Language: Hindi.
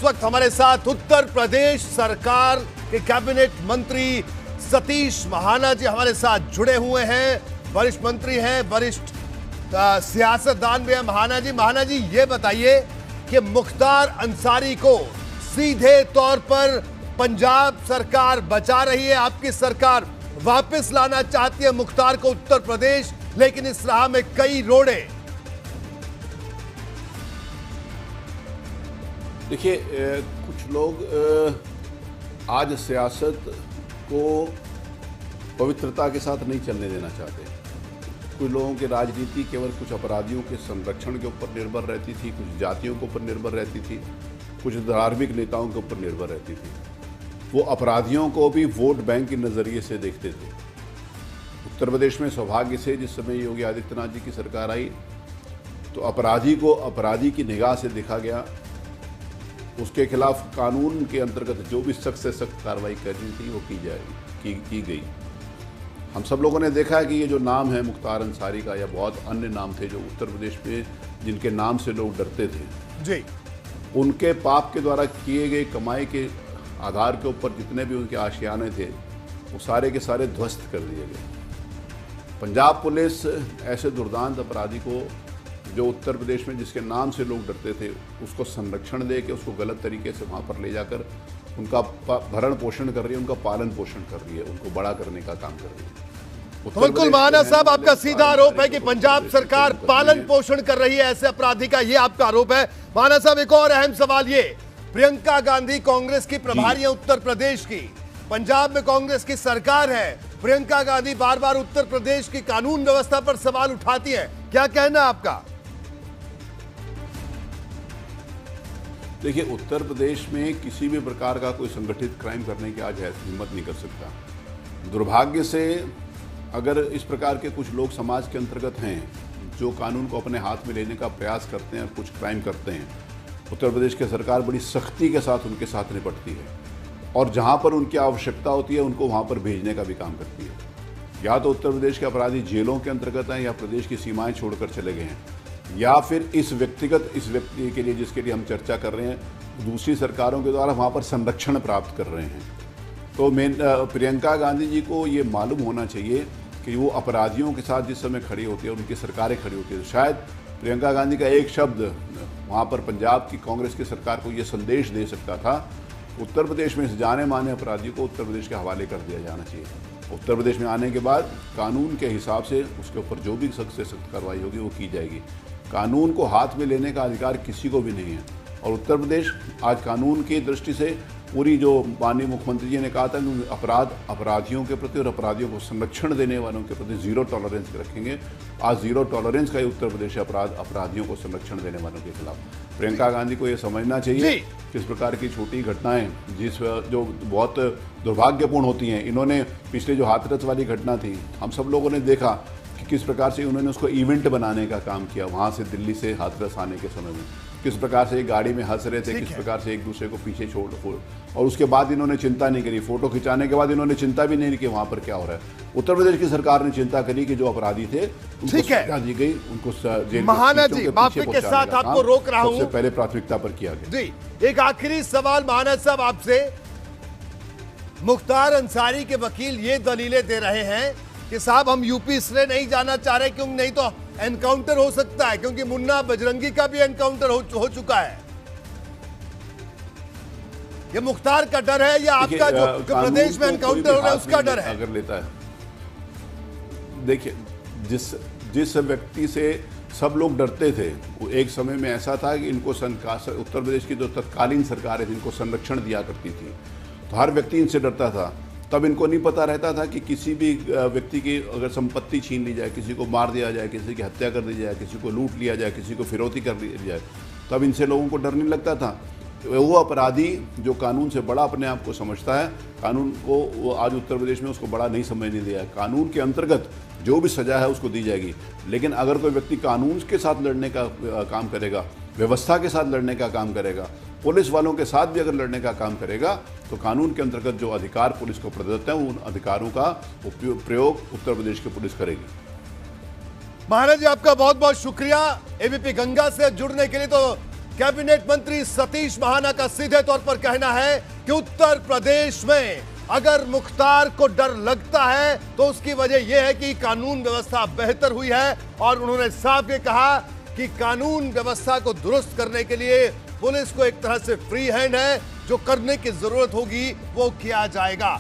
वक्त हमारे साथ उत्तर प्रदेश सरकार के कैबिनेट मंत्री सतीश महाना जी हमारे साथ जुड़े हुए हैं। वरिष्ठ मंत्री हैं, वरिष्ठ सियासतदान भी हैं। महाना जी ये बताइए कि मुख्तार अंसारी को सीधे तौर पर पंजाब सरकार बचा रही है, आपकी सरकार वापस लाना चाहती है मुख्तार को उत्तर प्रदेश, लेकिन इस राह में कई रोड़े। देखिए, कुछ लोग आज सियासत को पवित्रता के साथ नहीं चलने देना चाहते। कुछ लोगों की राजनीति केवल कुछ अपराधियों के संरक्षण के ऊपर निर्भर रहती थी, कुछ जातियों के ऊपर निर्भर रहती थी, कुछ धार्मिक नेताओं के ऊपर निर्भर रहती थी। वो अपराधियों को भी वोट बैंक के नज़रिए से देखते थे। उत्तर प्रदेश में सौभाग्य से जिस समय योगी आदित्यनाथ जी की सरकार आई तो अपराधी को अपराधी की निगाह से देखा गया, उसके खिलाफ कानून के अंतर्गत जो भी सख्त से सख्त कार्रवाई करनी थी वो की गई। हम सब लोगों ने देखा है कि ये जो नाम है मुख्तार अंसारी का या बहुत अन्य नाम थे जो उत्तर प्रदेश में जिनके नाम से लोग डरते थे जी, उनके पाप के द्वारा किए गए कमाई के आधार के ऊपर जितने भी उनके आशियाने थे वो सारे के सारे ध्वस्त कर दिए गए। पंजाब पुलिस ऐसे दुर्दांत अपराधी को जो उत्तर प्रदेश में जिसके नाम से लोग डरते थे उसको संरक्षण दे के उसको गलत तरीके से वहाँ पर ले जाकर उनका भरण पोषण कर रही है, उनका पालन पोषण कर रही है, उनको बड़ा करने का काम कर रही है। तो बिल्कुल महाना साहब, आपका सीधा आरोप है कि पंजाब सरकार पालन पोषण कर रही है ऐसे अपराधी का, ये आपका आरोप है। महाना साहब, एक और अहम सवाल ये, प्रियंका गांधी कांग्रेस की प्रभारी है उत्तर प्रदेश की, पंजाब में कांग्रेस की सरकार है, प्रियंका गांधी बार बार उत्तर प्रदेश की कानून व्यवस्था पर सवाल उठाती है, क्या कहना है आपका? देखिए, उत्तर प्रदेश में किसी भी प्रकार का कोई संगठित क्राइम करने की आज हिम्मत नहीं कर सकता। दुर्भाग्य से अगर इस प्रकार के कुछ लोग समाज के अंतर्गत हैं जो कानून को अपने हाथ में लेने का प्रयास करते हैं और कुछ क्राइम करते हैं, उत्तर प्रदेश की सरकार बड़ी सख्ती के साथ उनके साथ निपटती है और जहां पर उनकी आवश्यकता होती है उनको वहां पर भेजने का भी काम करती है। या तो उत्तर प्रदेश के अपराधी जेलों के अंतर्गत हैं या प्रदेश की सीमाएं छोड़कर चले गए हैं, या फिर इस व्यक्ति के लिए जिसके लिए हम चर्चा कर रहे हैं दूसरी सरकारों के द्वारा वहाँ पर संरक्षण प्राप्त कर रहे हैं। तो प्रियंका गांधी जी को ये मालूम होना चाहिए कि वो अपराधियों के साथ जिस समय खड़ी होती है और उनकी सरकारें खड़ी होती है, तो शायद प्रियंका गांधी का एक शब्द वहाँ पर पंजाब की कांग्रेस की सरकार को ये संदेश दे सकता था, उत्तर प्रदेश में इस जाने माने अपराधियों को उत्तर प्रदेश के हवाले कर दिया जाना चाहिए। उत्तर प्रदेश में आने के बाद कानून के हिसाब से उसके ऊपर जो भी सख्त से सख्त कार्रवाई होगी वो की जाएगी। कानून को हाथ में लेने का अधिकार किसी को भी नहीं है और उत्तर प्रदेश आज कानून की दृष्टि से पूरी, जो माननीय मुख्यमंत्री जी ने कहा था कि अपराधियों के प्रति और अपराधियों को संरक्षण देने वालों के प्रति जीरो टॉलरेंस रखेंगे, आज जीरो टॉलरेंस का ही उत्तर प्रदेश अपराधियों को संरक्षण देने वालों के खिलाफ। प्रियंका गांधी को ये समझना चाहिए कि इस प्रकार की छोटी घटनाएं जो बहुत दुर्भाग्यपूर्ण होती हैं, इन्होंने पिछले जो हाथरस वाली घटना थी हम सब लोगों ने देखा कि किस प्रकार से उन्होंने उसको इवेंट बनाने का काम किया। वहाँ से दिल्ली से हाथरस आने के समय में किस प्रकार से एक गाड़ी में हंस रहे थे, किस प्रकार से एक दूसरे को पीछे छोड़, और उसके बाद इन्होंने चिंता नहीं करी, फोटो खिंचाने के बाद इन्होंने चिंता भी नहीं की वहाँ पर क्या हो रहा है। उत्तर प्रदेश की सरकार ने चिंता करी कि जो अपराधी थे उनको सजा दी गई, उनको जेल महाना जी, माफी के साथ आपको रोक रहा हूँ, सबसे पहले प्राथमिकता पर किया गया। जी, एक आखिरी सवाल महाना साहब आपसे, मुख्तार अंसारी के वकील ये दलीलें दे रहे हैं कि साहब हम यूपी इसलिए नहीं जाना चाह रहे क्योंकि नहीं तो एनकाउंटर हो सकता है, क्योंकि मुन्ना बजरंगी का भी एनकाउंटर हो चुका है। ये मुख्तार का डर है या आपका जो प्रदेश में एनकाउंटर हो रहा है उसका डर है? अगर लेता है, देखिए, जिस व्यक्ति से सब लोग डरते थे वो एक समय में ऐसा था कि इनको उत्तर प्रदेश की जो तत्कालीन सरकार है जिनको संरक्षण दिया करती थी, तो हर व्यक्ति इनसे डरता था। तब इनको नहीं पता रहता था कि किसी भी व्यक्ति की अगर संपत्ति छीन ली जाए, किसी को मार दिया जाए, किसी की हत्या कर दी जाए, किसी को लूट लिया जाए, किसी को फिरौती कर दी जाए, तब इनसे लोगों को डर नहीं लगता था। वो अपराधी जो कानून से बड़ा अपने आप को समझता है, कानून को वो आज उत्तर प्रदेश में उसको बड़ा नहीं समझने दिया है। कानून के अंतर्गत जो भी सजा है उसको दी जाएगी, लेकिन अगर कोई व्यक्ति कानून के साथ लड़ने का काम करेगा, व्यवस्था के साथ लड़ने का काम करेगा, पुलिस वालों के साथ भी अगर लड़ने का काम करेगा, तो कानून के अंतर्गत जो अधिकार पुलिस को प्रदत्त है उन अधिकारों का प्रयोग उत्तर प्रदेश की पुलिस करेगी। महाराज जी, आपका बहुत बहुत शुक्रिया एबीपी गंगा से जुड़ने के लिए। तो कैबिनेट मंत्री सतीश महाना का सीधे तौर पर कहना है कि उत्तर प्रदेश में अगर मुख्तार को डर लगता है तो उसकी वजह यह है कि कानून व्यवस्था बेहतर हुई है। और उन्होंने साफ ये कहा कि कानून व्यवस्था को दुरुस्त करने के लिए पुलिस को एक तरह से फ्री हैंड है, जो करने की जरूरत होगी वो किया जाएगा।